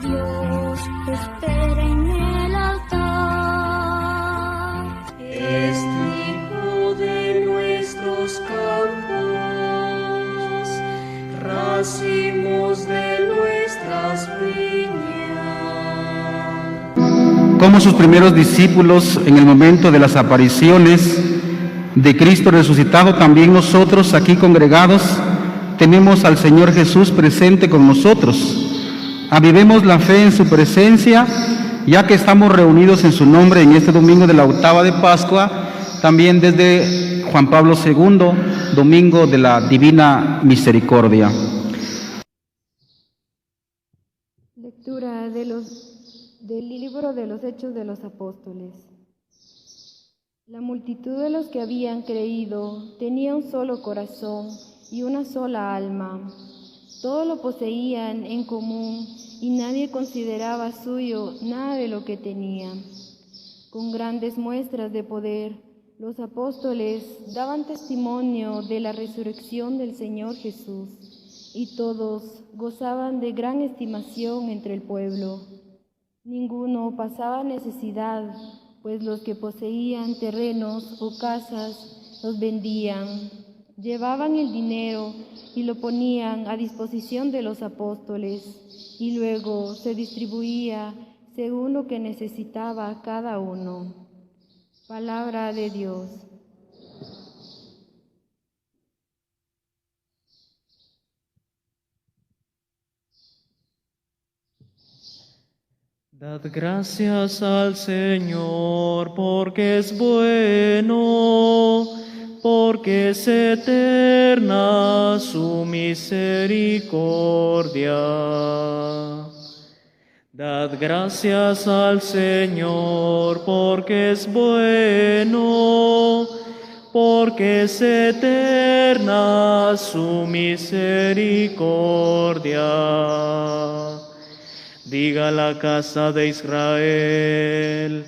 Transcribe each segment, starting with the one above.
Dios te espera en el altar. Es trigo de nuestros campos, racimos de nuestras viñas. Como sus primeros discípulos en el momento de las apariciones de Cristo resucitado, también nosotros aquí congregados tenemos al Señor Jesús presente con nosotros. Avivemos la fe en su presencia, ya que estamos reunidos en su nombre en este domingo de la octava de Pascua, también desde Juan Pablo II, domingo de la Divina Misericordia. Lectura del libro de los Hechos de los Apóstoles. La multitud de los que habían creído tenía un solo corazón y una sola alma. Todo lo poseían en común y nadie consideraba suyo nada de lo que tenían. Con grandes muestras de poder, los apóstoles daban testimonio de la resurrección del Señor Jesús, y todos gozaban de gran estimación entre el pueblo. Ninguno pasaba necesidad, pues los que poseían terrenos o casas los vendían, llevaban el dinero y lo ponían a disposición de los apóstoles, y luego se distribuía según lo que necesitaba cada uno. Palabra de Dios. Dad gracias al Señor, porque es bueno, porque es eterna su misericordia. Dad gracias al Señor, porque es bueno, porque es eterna su misericordia. Diga la casa de Israel,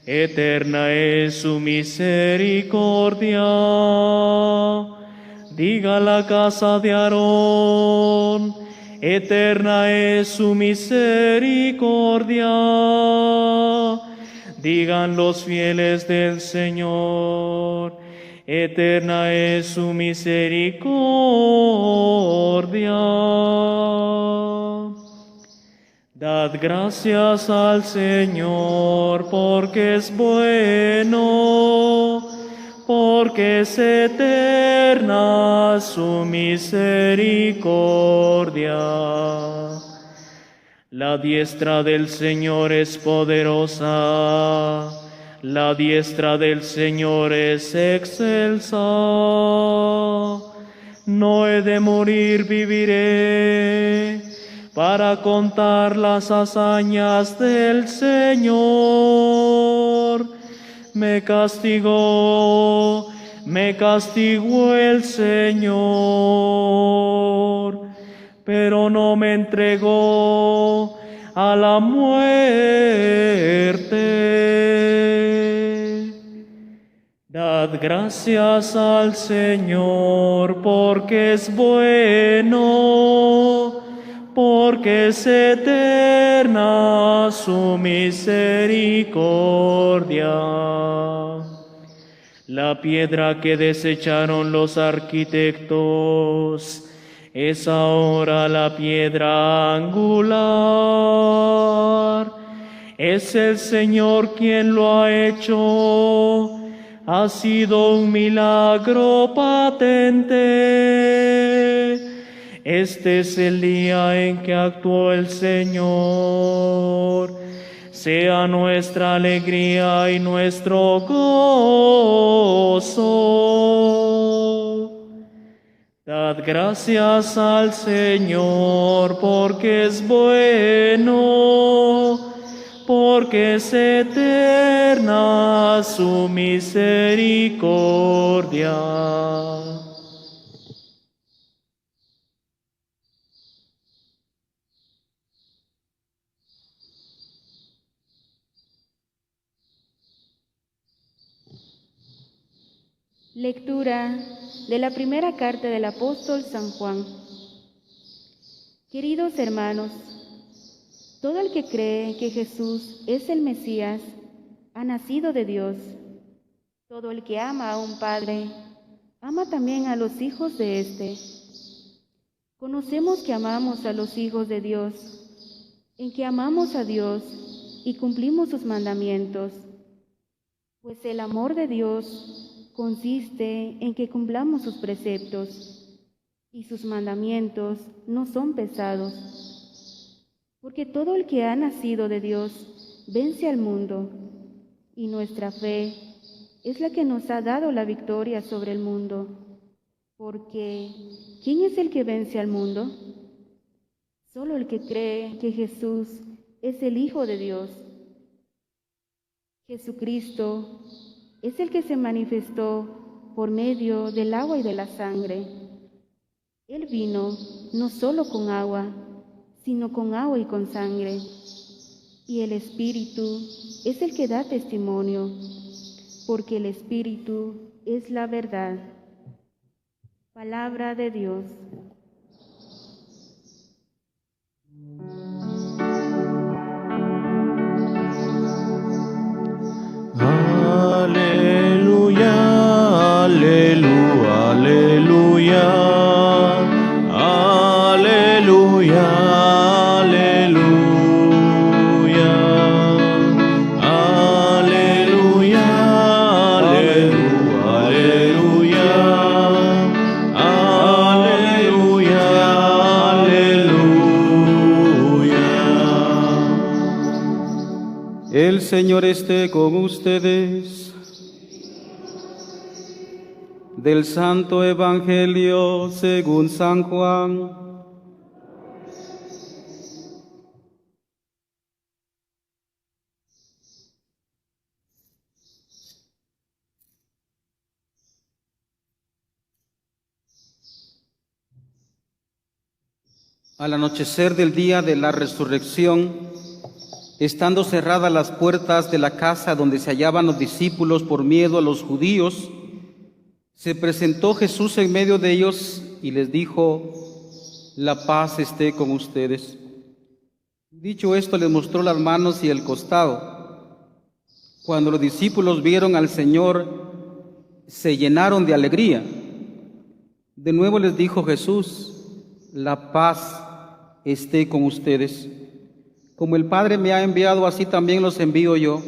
eterna es su misericordia. Diga la casa de Aarón, eterna es su misericordia. Digan los fieles del Señor, eterna es su misericordia. Dad gracias al Señor, porque es bueno, porque es eterna su misericordia. La diestra del Señor es poderosa, la diestra del Señor es excelsa. No he de morir, viviré, para contar las hazañas del Señor. Me castigó el Señor, pero no me entregó a la muerte. Dad gracias al Señor, porque es bueno, porque es eterna su misericordia. La piedra que desecharon los arquitectos es ahora la piedra angular. Es el Señor quien lo ha hecho. Ha sido un milagro patente. Este es el día en que actuó el Señor. Sea nuestra alegría y nuestro gozo. Dad gracias al Señor, porque es bueno, porque es eterna su misericordia. Lectura de la primera carta del apóstol San Juan. Queridos hermanos, Todo el que cree que Jesús es el Mesías ha nacido de Dios. Todo el que ama a un padre, ama también a los hijos de éste. Conocemos que amamos a los hijos de Dios, en que amamos a Dios y cumplimos sus mandamientos. Pues el amor de Dios consiste en que cumplamos sus preceptos, y sus mandamientos no son pesados. Porque todo el que ha nacido de Dios vence al mundo, y nuestra fe es la que nos ha dado la victoria sobre el mundo. Porque, ¿quién es el que vence al mundo? Solo el que cree que Jesús es el Hijo de Dios. Jesucristo es el que se manifestó por medio del agua y de la sangre. Él vino no solo con agua, sino con agua y con sangre. Y el Espíritu es el que da testimonio, porque el Espíritu es la verdad. Palabra de Dios. Aleluya, aleluya, aleluya, aleluya, aleluya, aleluya, aleluya, aleluya, aleluya. El Señor esté con ustedes. Del Santo Evangelio según San Juan. Al anochecer del día de la resurrección, estando cerradas las puertas de la casa donde se hallaban los discípulos por miedo a los judíos, se presentó Jesús en medio de ellos y les dijo: la paz esté con ustedes. Dicho esto, les mostró las manos y el costado. Cuando los discípulos vieron al Señor, se llenaron de alegría. De nuevo les dijo Jesús: la paz esté con ustedes. Como el Padre me ha enviado, así también los envío yo.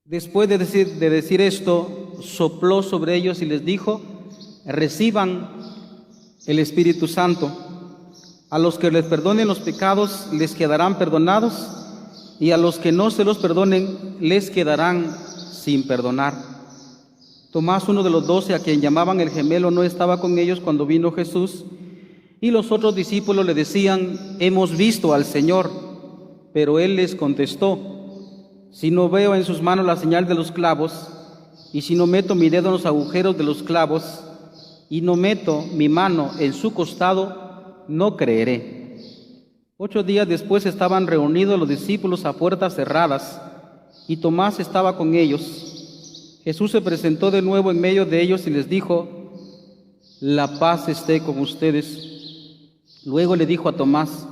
Después de decir esto, sopló sobre ellos y les dijo: reciban el Espíritu Santo. A los que les perdonen los pecados les quedarán perdonados, y a los que no se los perdonen les quedarán sin perdonar. Tomás, uno de los 12, a quien llamaban el gemelo, no estaba con ellos cuando vino Jesús, y los otros discípulos le decían: hemos visto al Señor. Pero él les contestó: si no veo en sus manos la señal de los clavos, y si no meto mi dedo en los agujeros de los clavos, y no meto mi mano en su costado, no creeré. 8 días después estaban reunidos los discípulos a puertas cerradas, y Tomás estaba con ellos. Jesús se presentó de nuevo en medio de ellos y les dijo: la paz esté con ustedes. Luego le dijo a Tomás: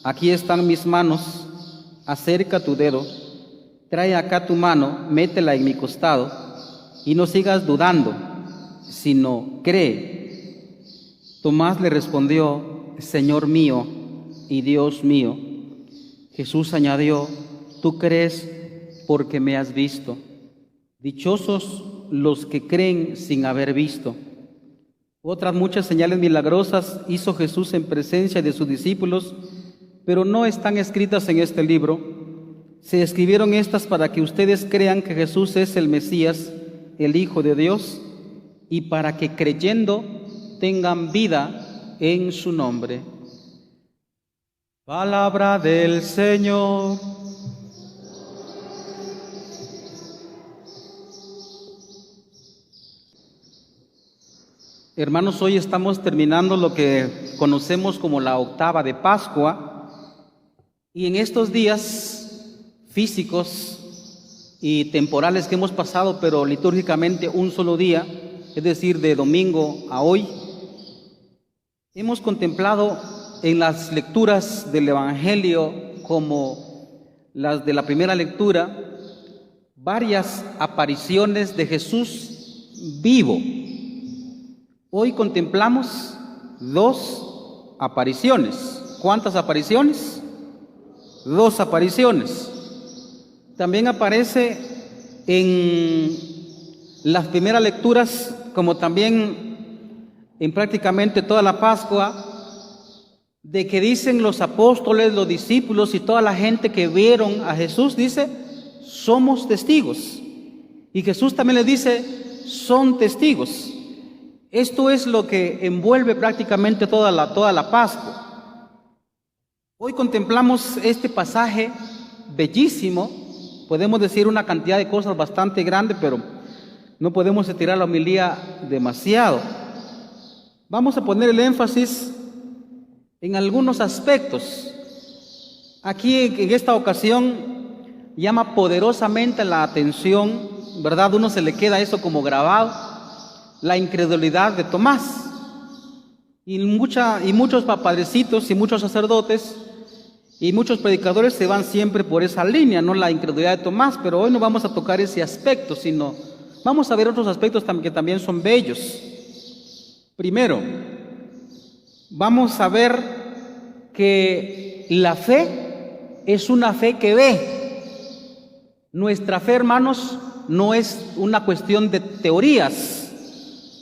aquí están mis manos, acerca tu dedo, trae acá tu mano, métela en mi costado, y no sigas dudando, sino cree. Tomás le respondió: Señor mío y Dios mío. Jesús añadió: tú crees porque me has visto. Dichosos los que creen sin haber visto. Otras muchas señales milagrosas hizo Jesús en presencia de sus discípulos, pero no están escritas en este libro. Se escribieron estas para que ustedes crean que Jesús es el Mesías, el Hijo de Dios, y para que creyendo tengan vida en su nombre. Palabra del Señor. Hermanos, hoy estamos terminando lo que conocemos como la octava de Pascua, y en estos días físicos y temporales que hemos pasado, pero litúrgicamente un solo día, es decir, de domingo a hoy, hemos contemplado en las lecturas del Evangelio como las de la primera lectura, varias apariciones de Jesús vivo. Hoy contemplamos 2 apariciones. ¿Cuántas apariciones? 2 apariciones. También aparece en las primeras lecturas, como también en prácticamente toda la Pascua, de que dicen los apóstoles, los discípulos y toda la gente que vieron a Jesús, dice, somos testigos. Y Jesús también les dice, son testigos. Esto es lo que envuelve prácticamente toda la Pascua. Hoy contemplamos este pasaje bellísimo. Podemos decir una cantidad de cosas bastante grande, pero no podemos estirar la homilía demasiado. Vamos a poner el énfasis en algunos aspectos. Aquí en esta ocasión llama poderosamente la atención, ¿verdad? Uno se le queda eso como grabado, la incredulidad de Tomás. Y muchos padrecitos y muchos sacerdotes y muchos predicadores se van siempre por esa línea, no la incredulidad de Tomás, pero hoy no vamos a tocar ese aspecto, sino vamos a ver otros aspectos que también son bellos. Primero, vamos a ver que la fe es una fe que ve. Nuestra fe, hermanos, no es una cuestión de teorías,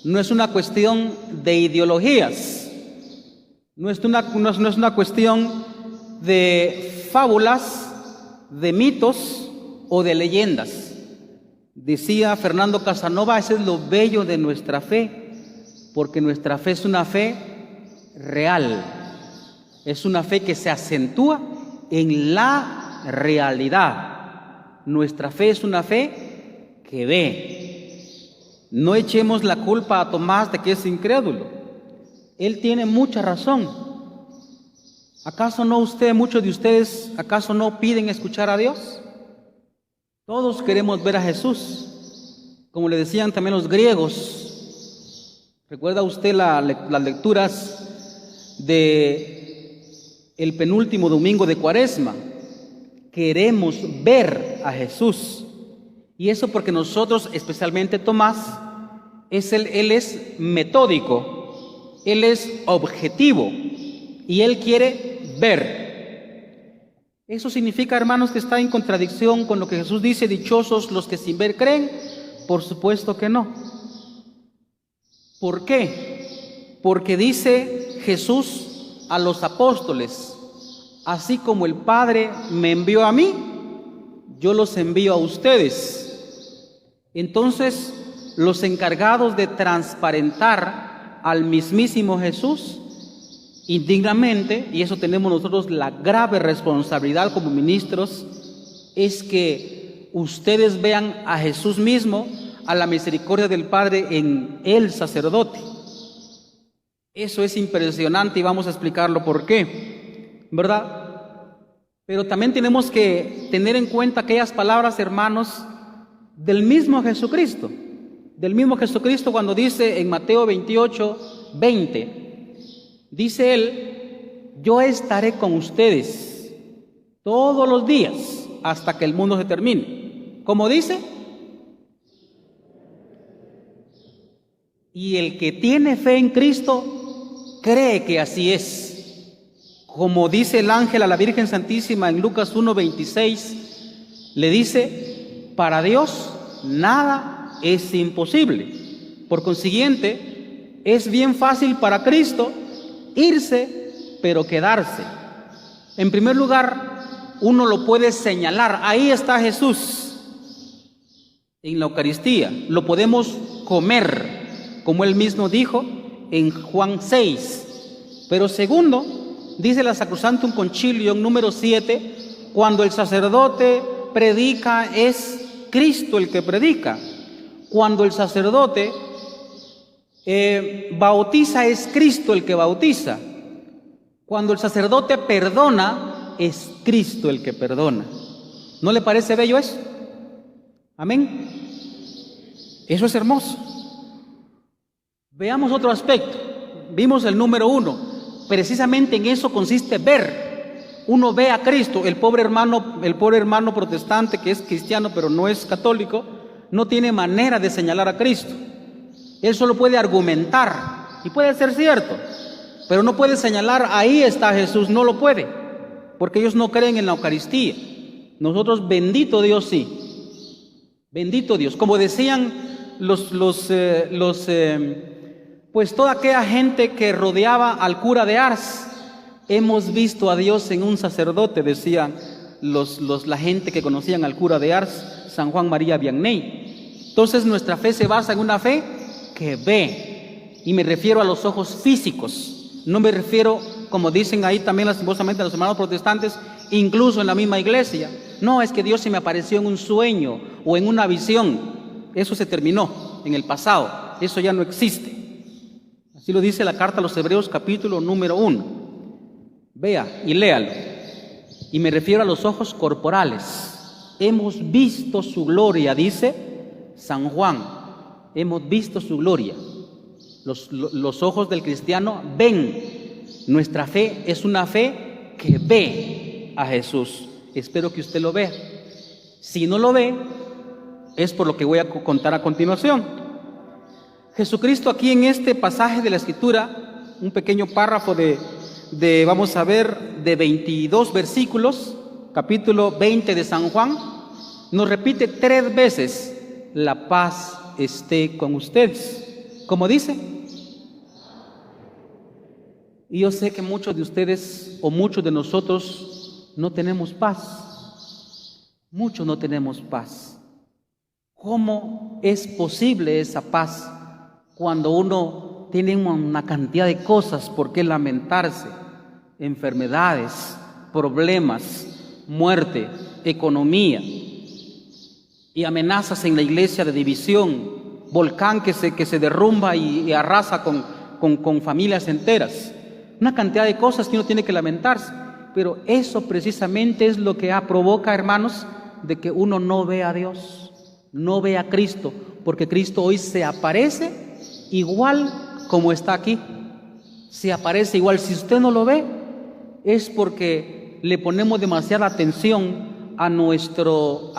no es una cuestión de ideologías, no es una cuestión de fábulas, de mitos o de leyendas. Decía Fernando Casanova, ese es lo bello de nuestra fe, porque nuestra fe es una fe real, es una fe que se acentúa en la realidad. Nuestra fe es una fe que ve. No echemos la culpa a Tomás de que es incrédulo. Él tiene mucha razón. ¿Acaso no muchos de ustedes, acaso no piden escuchar a Dios? Todos queremos ver a Jesús, como le decían también los griegos. ¿Recuerda usted las lecturas de el penúltimo domingo de Cuaresma? Queremos ver a Jesús. Y eso porque nosotros, especialmente Tomás, él es metódico, él es objetivo y él quiere ver. Eso significa, hermanos, que está en contradicción con lo que Jesús dice, dichosos los que sin ver creen. Por supuesto que no. ¿Por qué? Porque dice Jesús a los apóstoles, así como el Padre me envió a mí, yo los envío a ustedes. Entonces, los encargados de transparentar al mismísimo Jesús indignamente, y eso tenemos nosotros la grave responsabilidad como ministros, es que ustedes vean a Jesús mismo, a la misericordia del Padre en el sacerdote. Eso es impresionante y vamos a explicarlo por qué, ¿verdad? Pero también tenemos que tener en cuenta aquellas palabras, hermanos, del mismo Jesucristo cuando dice en Mateo 28:20, dice él, yo estaré con ustedes todos los días hasta que el mundo se termine. ¿Cómo dice? Y el que tiene fe en Cristo cree que así es. Como dice el ángel a la Virgen Santísima en Lucas 1:26, le dice, para Dios nada es imposible. Por consiguiente, es bien fácil para Cristo irse, pero quedarse. En primer lugar, uno lo puede señalar. Ahí está Jesús en la Eucaristía. Lo podemos comer, como él mismo dijo en Juan 6. Pero segundo, dice la Sacrosanctum Concilium número 7, cuando el sacerdote predica, es Cristo el que predica. Cuando el sacerdote bautiza, es Cristo el que bautiza. Cuando el sacerdote perdona, es Cristo el que perdona. ¿No le parece bello eso? Amén. Eso es hermoso. Veamos otro aspecto. Vimos el número 1. Precisamente en eso consiste ver. uno ve a Cristo. El pobre hermano protestante que es cristiano pero no es católico, no tiene manera de señalar a Cristo. Él solo puede argumentar, y puede ser cierto, pero no puede señalar, ahí está Jesús, no lo puede, porque ellos no creen en la Eucaristía. Nosotros, bendito Dios, sí, bendito Dios. Como decían pues toda aquella gente que rodeaba al cura de Ars, hemos visto a Dios en un sacerdote, decían la gente que conocían al cura de Ars, San Juan María Vianney. Entonces nuestra fe se basa en una fe que ve, y me refiero a los ojos físicos, no me refiero, como dicen ahí también lastimosamente los hermanos protestantes, incluso en la misma iglesia. No, es que Dios se me apareció en un sueño o en una visión. Eso se terminó en el pasado, eso ya no existe. Así lo dice la carta a los Hebreos, capítulo número 1. Vea y léalo. Y me refiero a los ojos corporales. Hemos visto su gloria, dice San Juan. Hemos visto su gloria. Los ojos del cristiano ven. Nuestra fe es una fe que ve a Jesús. Espero que usted lo vea. Si no lo ve, es por lo que voy a contar a continuación. Jesucristo aquí en este pasaje de la Escritura, un pequeño párrafo vamos a ver, de 22 versículos, capítulo 20 de San Juan, nos repite 3 veces: la paz esté con ustedes. ¿Cómo dice? Y yo sé que muchos de ustedes o muchos de nosotros no tenemos paz. Muchos no tenemos paz. ¿Cómo es posible esa paz cuando uno tiene una cantidad de cosas por qué lamentarse? Enfermedades, problemas, muerte, economía y amenazas en la iglesia de división, volcán que se derrumba y arrasa con familias enteras. Una cantidad de cosas que uno tiene que lamentarse, pero eso precisamente es lo que provoca, hermanos, de que uno no vea a Dios, no vea a Cristo, porque Cristo hoy se aparece igual como está aquí, se aparece igual. Si usted no lo ve, es porque le ponemos demasiada atención a nuestro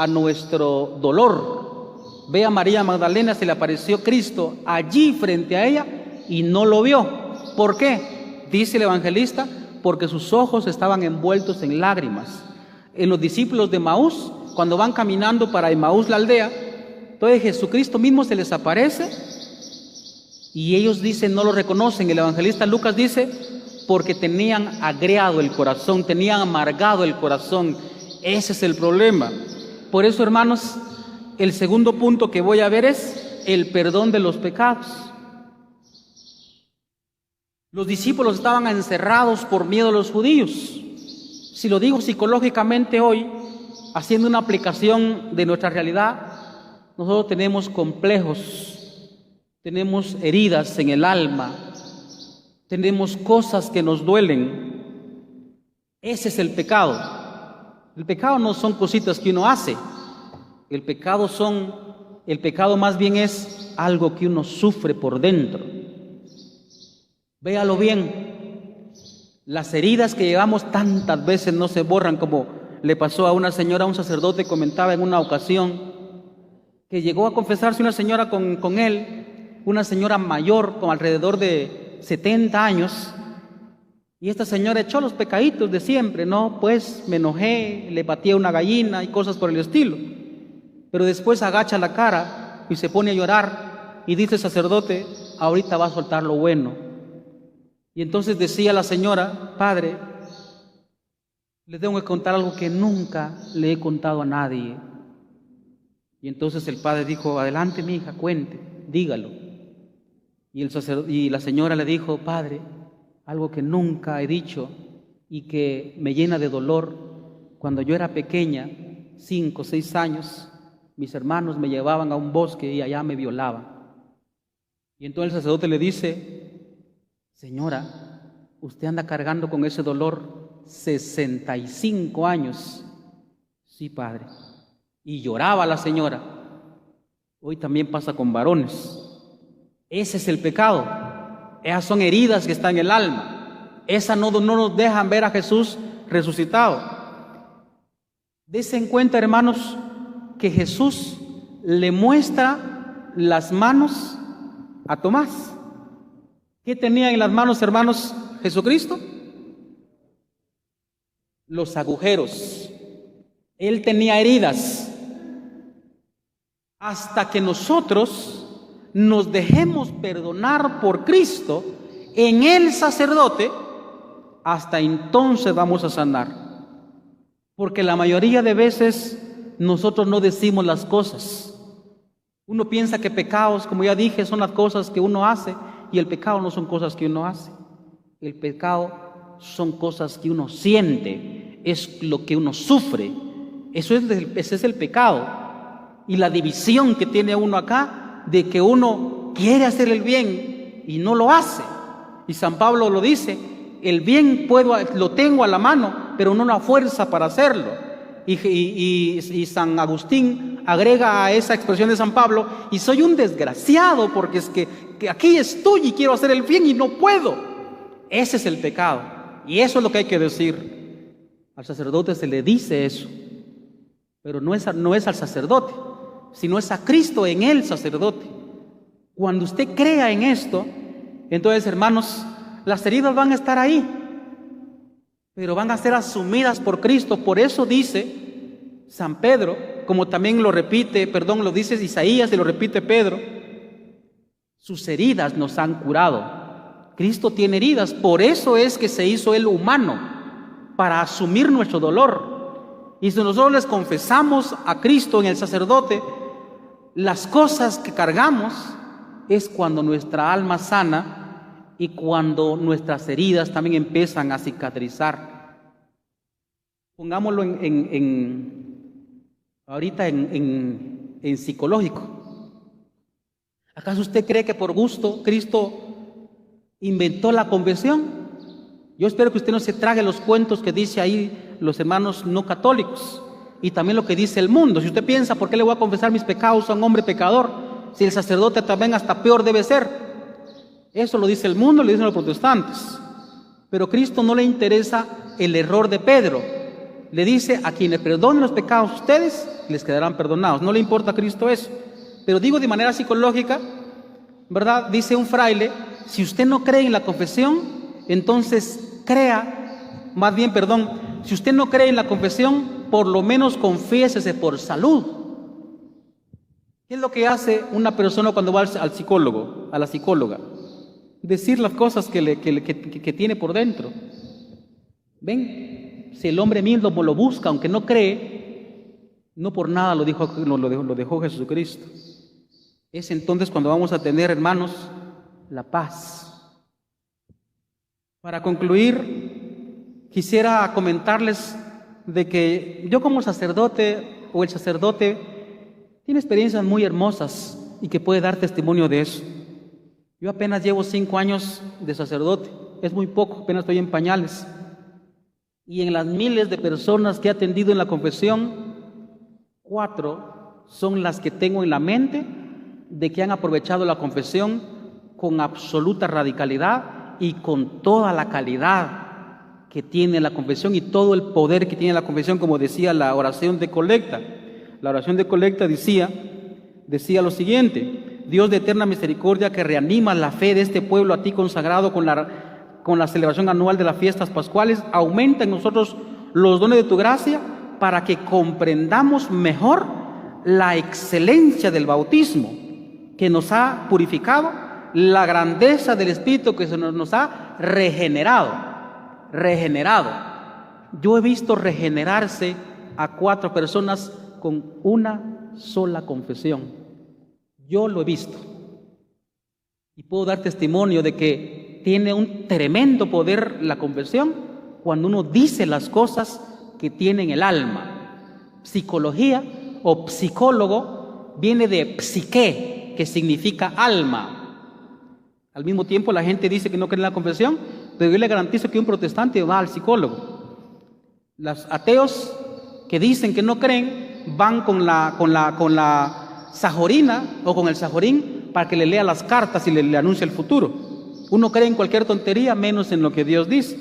dolor. Ve a María Magdalena, se le apareció Cristo allí frente a ella y no lo vio. ¿Por qué? Dice el evangelista, porque sus ojos estaban envueltos en lágrimas. En los discípulos de Emaús, cuando van caminando para Emaús, la aldea, entonces Jesucristo mismo se les aparece y ellos dicen, no lo reconocen. El evangelista Lucas dice, porque tenían agriado el corazón, tenían amargado el corazón. Ese es el problema. Por eso, hermanos, el segundo punto que voy a ver es el perdón de los pecados. Los discípulos estaban encerrados por miedo a los judíos. Si lo digo psicológicamente hoy, haciendo una aplicación de nuestra realidad, nosotros tenemos complejos, tenemos heridas en el alma, tenemos cosas que nos duelen. Ese es el pecado. El pecado no son cositas que uno hace. El pecado más bien es algo que uno sufre por dentro. Véalo bien. Las heridas que llevamos tantas veces no se borran, como le pasó a una señora, un sacerdote comentaba en una ocasión que llegó a confesarse una señora con él, una señora mayor, con alrededor de 70 años, y esta señora echó los pecaditos de siempre, ¿no? Pues me enojé, le batí a una gallina y cosas por el estilo. Pero después agacha la cara y se pone a llorar y dice el sacerdote, ahorita va a soltar lo bueno. Y entonces decía la señora, padre, le tengo que contar algo que nunca le he contado a nadie. Y entonces el padre dijo, adelante mi hija, cuente, dígalo. Y la señora le dijo, padre, algo que nunca he dicho y que me llena de dolor. Cuando yo era pequeña, 5 o 6 años, mis hermanos me llevaban a un bosque y allá me violaban. Y entonces el sacerdote le dice, señora, usted anda cargando con ese dolor 65 años. Sí, padre. Y lloraba la señora. Hoy también pasa con varones. Ese es el pecado. Esas son heridas que están en el alma. Esas no nos dejan ver a Jesús resucitado. Dense en cuenta, hermanos, que Jesús le muestra las manos a Tomás. ¿Qué tenía en las manos, hermanos, Jesucristo? Los agujeros. Él tenía heridas. Hasta que nosotros nos dejemos perdonar por Cristo en el sacerdote, hasta entonces vamos a sanar. Porque la mayoría de veces nosotros no decimos las cosas. Uno piensa que pecados, como ya dije, son las cosas que uno hace, y el pecado no son cosas que uno hace. El pecado son cosas que uno siente, es lo que uno sufre. Ese es el pecado. Y la división que tiene uno acá, de que uno quiere hacer el bien y no lo hace. Y San Pablo lo dice, el bien lo tengo a la mano, pero no la fuerza para hacerlo. Y San Agustín agrega a esa expresión de San Pablo, y soy un desgraciado porque es que aquí estoy y quiero hacer el bien y no puedo. Ese es el pecado, y eso es lo que hay que decir. Al sacerdote se le dice eso, pero no es al sacerdote, sino es a Cristo en el sacerdote. Cuando usted crea en esto, entonces, hermanos, las heridas van a estar ahí, pero van a ser asumidas por Cristo. Por eso dice San Pedro, como también lo dice Isaías y lo repite Pedro, sus heridas nos han curado. Cristo tiene heridas, por eso es que se hizo Él humano, para asumir nuestro dolor. Y si nosotros les confesamos a Cristo en el sacerdote las cosas que cargamos, es cuando nuestra alma sana y cuando nuestras heridas también empiezan a cicatrizar. Pongámoslo ahorita en psicológico. ¿Acaso usted cree que por gusto Cristo inventó la confesión? Yo espero que usted no se trague los cuentos que dice ahí los hermanos no católicos y también lo que dice el mundo. Si usted piensa, ¿por qué le voy a confesar mis pecados a un hombre pecador? Si el sacerdote también hasta peor debe ser. Eso lo dice el mundo, lo dicen los protestantes. Pero a Cristo no le interesa el error de Pedro. Le dice, a quienes perdonen los pecados ustedes, les quedarán perdonados. No le importa a Cristo eso. Pero digo de manera psicológica, ¿verdad? Dice un fraile, si usted no cree en la confesión, entonces si usted no cree en la confesión, por lo menos confiésese por salud. ¿Qué es lo que hace una persona cuando va al psicólogo, a la psicóloga? Decir las cosas que tiene por dentro. ¿Ven? Si el hombre mismo lo busca, aunque no cree, no por nada lo dejó Jesucristo. Es entonces cuando vamos a tener, hermanos, la paz. Para concluir, quisiera comentarles de que yo como sacerdote, o el sacerdote, tiene experiencias muy hermosas y que puede dar testimonio de eso. Yo apenas llevo 5 años de sacerdote, es muy poco, apenas estoy en pañales. Y en las miles de personas que he atendido en la confesión, 4 son las que tengo en la mente de que han aprovechado la confesión con absoluta radicalidad y con toda la calidad que tiene la confesión y todo el poder que tiene la confesión, como decía la oración de colecta. La oración de colecta decía lo siguiente: Dios de eterna misericordia, que reanima la fe de este pueblo a ti consagrado con la celebración anual de las fiestas pascuales, aumenta en nosotros los dones de tu gracia para que comprendamos mejor la excelencia del bautismo que nos ha purificado, la grandeza del Espíritu que nos ha regenerado. Yo he visto regenerarse a 4 personas con una sola confesión. Yo lo he visto y puedo dar testimonio de que tiene un tremendo poder la confesión cuando uno dice las cosas que tiene en el alma. Psicología o psicólogo viene de psique, que significa alma. Al mismo tiempo la gente dice que no cree en la confesión, pero yo le garantizo que un protestante va al psicólogo. Los ateos que dicen que no creen van con la sajorina o con el sajorín para que le lea las cartas y le anuncie el futuro. Uno cree en cualquier tontería menos en lo que Dios dice.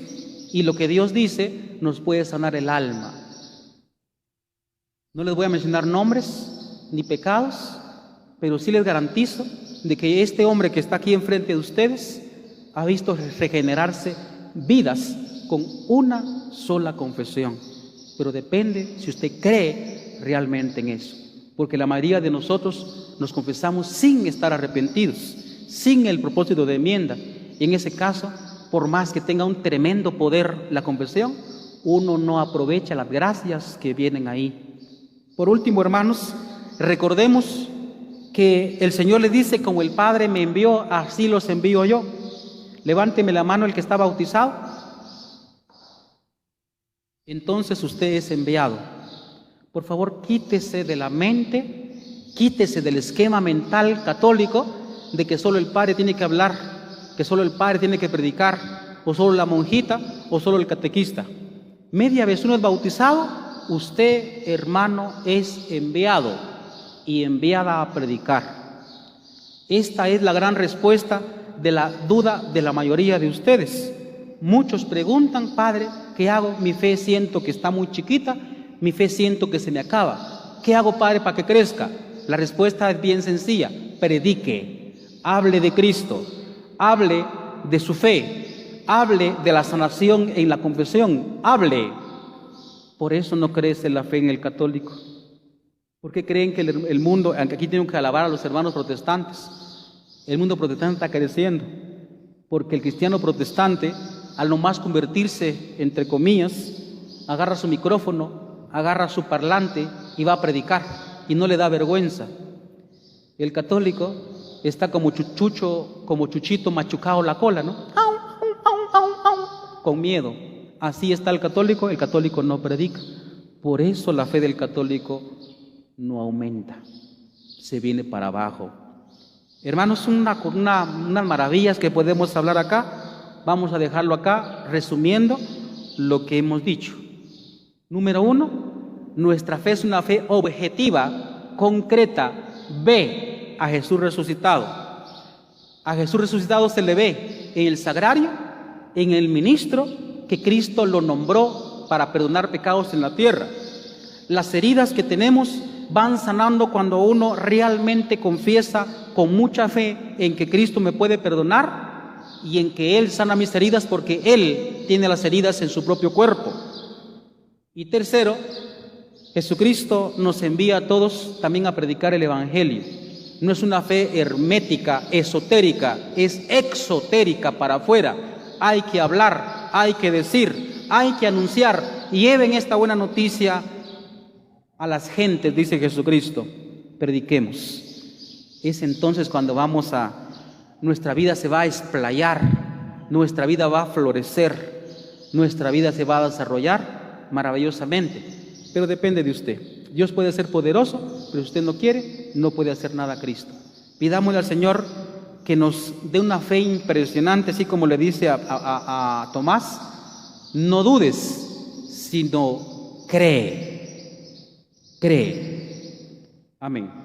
y lo que Dios dice nos puede sanar el alma. No les voy a mencionar nombres ni pecados, pero sí les garantizo de que este hombre que está aquí enfrente de ustedes ha visto regenerarse vidas con una sola confesión. Pero depende si usted cree realmente en eso, porque la mayoría de nosotros nos confesamos sin estar arrepentidos, sin el propósito de enmienda, y en ese caso, por más que tenga un tremendo poder la confesión, uno no aprovecha las gracias que vienen ahí. Por último, hermanos, recordemos que el Señor le dice: como el Padre me envió, así los envío yo. Levánteme la mano el que está bautizado. Entonces usted es enviado. Por favor, quítese de la mente, quítese del esquema mental católico de que solo el Padre tiene que hablar, que solo el Padre tiene que predicar, o solo la monjita, o solo el catequista. Media vez uno es bautizado, usted, hermano, es enviado y enviada a predicar. Esta es la gran respuesta de la duda de la mayoría de ustedes. Muchos preguntan: Padre, ¿qué hago? Mi fe siento que está muy chiquita, mi fe siento que se me acaba. ¿Qué hago, Padre, para que crezca? La respuesta es bien sencilla: predique, hable de Cristo, hable de su fe, hable de la sanación en la confesión, hable. Por eso no crece la fe en el católico. ¿Por qué creen que el mundo, aunque aquí tengo que alabar a los hermanos protestantes, el mundo protestante está creciendo? Porque el cristiano protestante, al nomás convertirse, entre comillas, agarra su micrófono, agarra su parlante y va a predicar, y no le da vergüenza. El católico está como chuchito machucado la cola, ¿no? Con miedo. Así está el católico no predica. Por eso la fe del católico no aumenta, se viene para abajo. Hermanos, unas maravillas que podemos hablar acá. Vamos a dejarlo acá, resumiendo lo que hemos dicho. Número 1, nuestra fe es una fe objetiva, concreta. Ve a Jesús resucitado. A Jesús resucitado se le ve en el sagrario, en el ministro que Cristo lo nombró para perdonar pecados en la tierra. Las heridas que tenemos van sanando cuando uno realmente confiesa con mucha fe en que Cristo me puede perdonar y en que Él sana mis heridas, porque Él tiene las heridas en su propio cuerpo. Y tercero, Jesucristo nos envía a todos también a predicar el Evangelio. No es una fe hermética, esotérica, es exotérica para afuera. Hay que hablar, hay que decir, hay que anunciar. Lleven esta buena noticia a las gentes, dice Jesucristo. Prediquemos. Es entonces cuando nuestra vida se va a explayar, nuestra vida va a florecer, nuestra vida se va a desarrollar maravillosamente. Pero depende de usted. Dios puede ser poderoso, pero si usted no quiere, no puede hacer nada a Cristo. Pidámosle al Señor que nos dé una fe impresionante, así como le dice a Tomás: no dudes, sino cree. Cree. Amén.